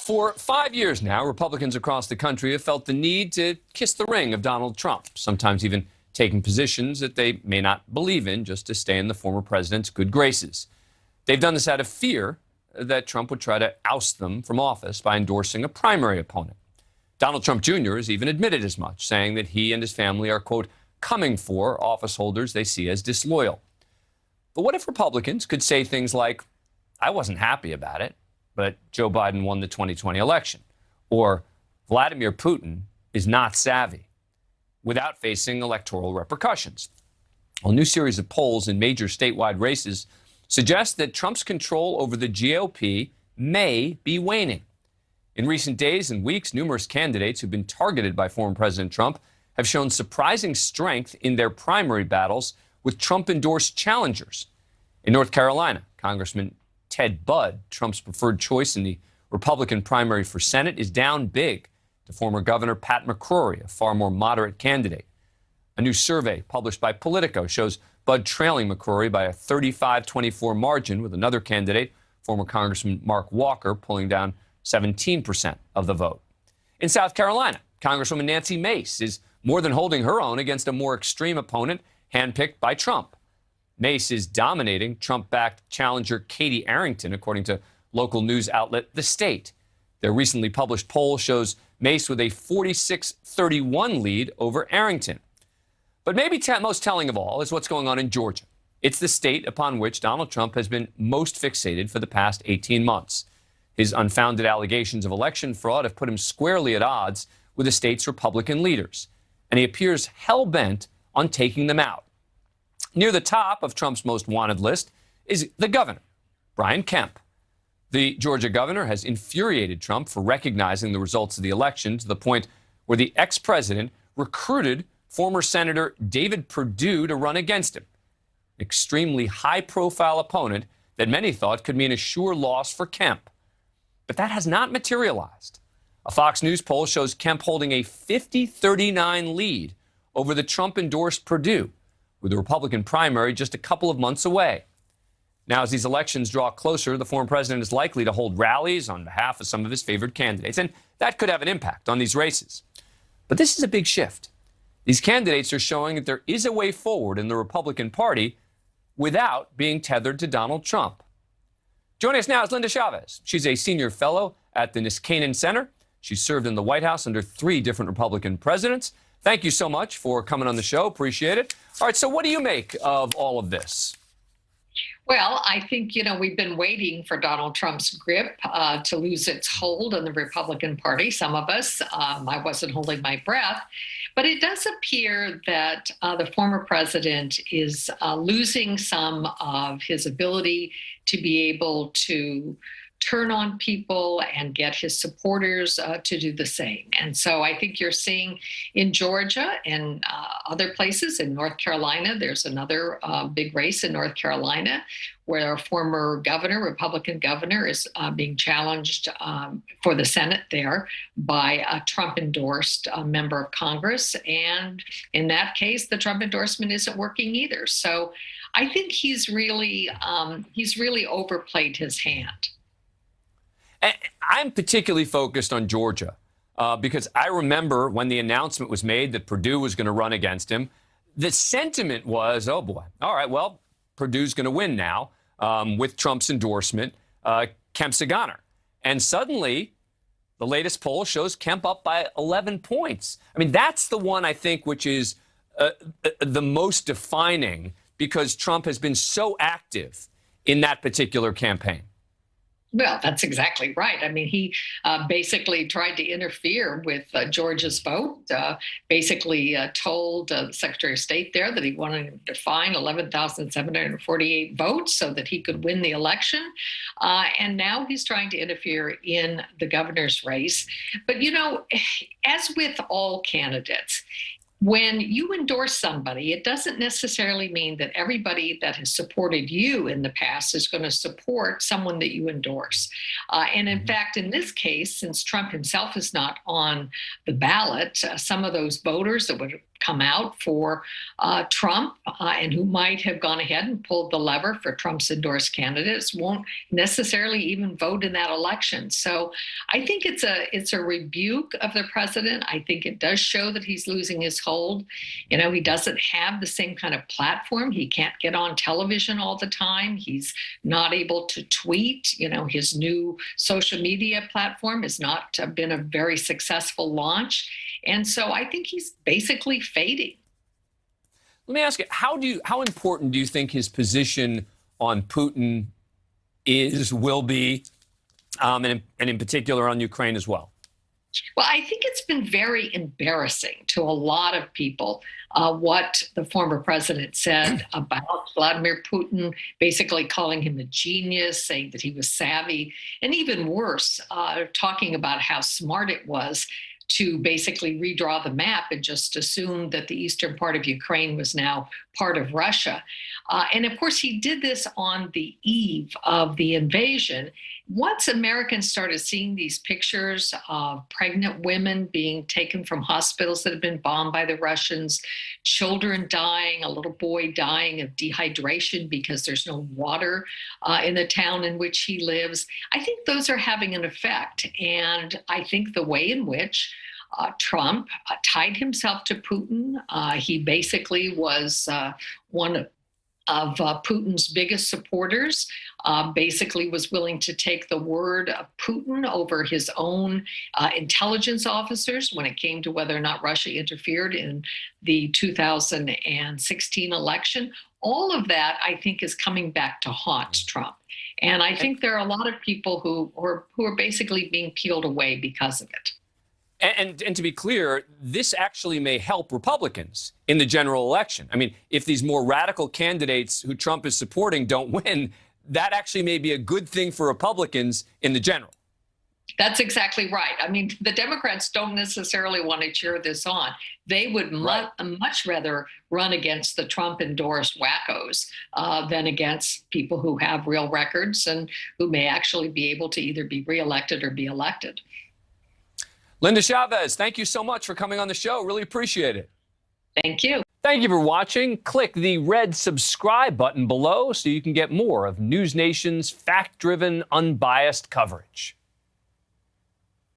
For 5 years now, Republicans across the country have felt the need to kiss the ring of Donald Trump, sometimes even taking positions that they may not believe in just to stay in the former president's good graces. They've done this out of fear that Trump would try to oust them from office by endorsing a primary opponent. Donald Trump Jr. has even admitted as much, saying that he and his family are, quote, coming for office holders they see as disloyal. But what if Republicans could say things like, I wasn't happy about it, but Joe Biden won the 2020 election, or Vladimir Putin is not savvy, without facing electoral repercussions? A new series of polls in major statewide races suggest that Trump's control over the GOP may be waning. In recent days and weeks, numerous candidates who've been targeted by former President Trump have shown surprising strength in their primary battles with Trump-endorsed challengers. In North Carolina, Congressman Ted Budd, Trump's preferred choice in the Republican primary for Senate, is down big to former Governor Pat McCrory, a far more moderate candidate. A new survey published by Politico shows Budd trailing McCrory by a 35-24 margin, with another candidate, former Congressman Mark Walker, pulling down 17% of the vote. In South Carolina, Congresswoman Nancy Mace is more than holding her own against a more extreme opponent handpicked by Trump. Mace is dominating Trump-backed challenger Katie Arrington, according to local news outlet The State. Their recently published poll shows Mace with a 46-31 lead over Arrington. But maybe most telling of all is what's going on in Georgia. It's the state upon which Donald Trump has been most fixated for the past 18 months. His unfounded allegations of election fraud have put him squarely at odds with the state's Republican leaders, and he appears hell-bent on taking them out. Near the top of Trump's most wanted list is the governor, Brian Kemp. The Georgia governor has infuriated Trump for recognizing the results of the election to the point where the ex-president recruited former Senator David Perdue to run against him, an extremely high-profile opponent that many thought could mean a sure loss for Kemp. But that has not materialized. A Fox News poll shows Kemp holding a 50-39 lead over the Trump-endorsed Perdue, with the Republican primary just a couple of months away. Now, as these elections draw closer, the former president is likely to hold rallies on behalf of some of his favored candidates, and that could have an impact on these races. But this is a big shift. These candidates are showing that there is a way forward in the Republican Party without being tethered to Donald Trump. Joining us now is Linda Chavez. She's a senior fellow at the Niskanen Center. She's served in the White House under 3 different Republican presidents. Thank you so much for coming on the show. Appreciate it. All right, so what do you make of all of this? Well, I think, we've been waiting for Donald Trump's grip to lose its hold on the Republican Party. Some of us, I wasn't holding my breath. But it does appear that the former president is losing some of his ability to be able to turn on people and get his supporters to do the same. And so I think you're seeing in Georgia and other places, in North Carolina, there's another big race in North Carolina where a former governor, Republican governor, is being challenged for the Senate there by a Trump-endorsed member of Congress. And in that case, the Trump endorsement isn't working either. So I think he's really overplayed his hand. I'm particularly focused on Georgia because I remember when the announcement was made that Perdue was going to run against him, the sentiment was, oh, boy, all right, well, Perdue's going to win now with Trump's endorsement. Kemp's a goner. And suddenly, the latest poll shows Kemp up by 11 points. I mean, that's the one, I think, which is the most defining because Trump has been so active in that particular campaign. Well, that's exactly right. I mean, he basically tried to interfere with Georgia's vote, basically told the Secretary of State there that he wanted to find 11,748 votes so that he could win the election. And now he's trying to interfere in the governor's race. But, as with all candidates, when you endorse somebody, it doesn't necessarily mean that everybody that has supported you in the past is going to support someone that you endorse. And in fact, in this case, since Trump himself is not on the ballot, some of those voters that would come out for Trump and who might have gone ahead and pulled the lever for Trump's endorsed candidates won't necessarily even vote in that election. So I think it's a rebuke of the president. I think it does show that he's losing his hold. You know, he doesn't have the same kind of platform. He can't get on television all the time. He's not able to tweet. You know, his new social media platform has not been a very successful launch. And so I think he's basically fading. Let me ask you, how important do you think his position on Putin will be, and in particular on Ukraine as well? Well, I think it's been very embarrassing to a lot of people what the former president said about Vladimir Putin, basically calling him a genius, saying that he was savvy, and even worse, talking about how smart it was to basically redraw the map and just assume that the eastern part of Ukraine was now part of Russia. And of course, he did this on the eve of the invasion. Once Americans started seeing these pictures of pregnant women being taken from hospitals that had been bombed by the Russians, children dying, a little boy dying of dehydration because there's no water in the town in which he lives, I think those are having an effect. And I think the way in which Trump tied himself to Putin, he basically was one of Putin's biggest supporters, basically was willing to take the word of Putin over his own intelligence officers when it came to whether or not Russia interfered in the 2016 election. All of that, I think, is coming back to haunt Trump. And I think there are a lot of people who are basically being peeled away because of it. And to be clear, this actually may help Republicans in the general election. I mean, if these more radical candidates who Trump is supporting don't win, that actually may be a good thing for Republicans in the general. That's exactly right. I mean, the Democrats don't necessarily want to cheer this on. They would much rather run against the Trump-endorsed wackos than against people who have real records and who may actually be able to either be reelected or be elected. Linda Chavez, thank you so much for coming on the show. Really appreciate it. Thank you. Thank you for watching. Click the red subscribe button below so you can get more of NewsNation's fact-driven, unbiased coverage.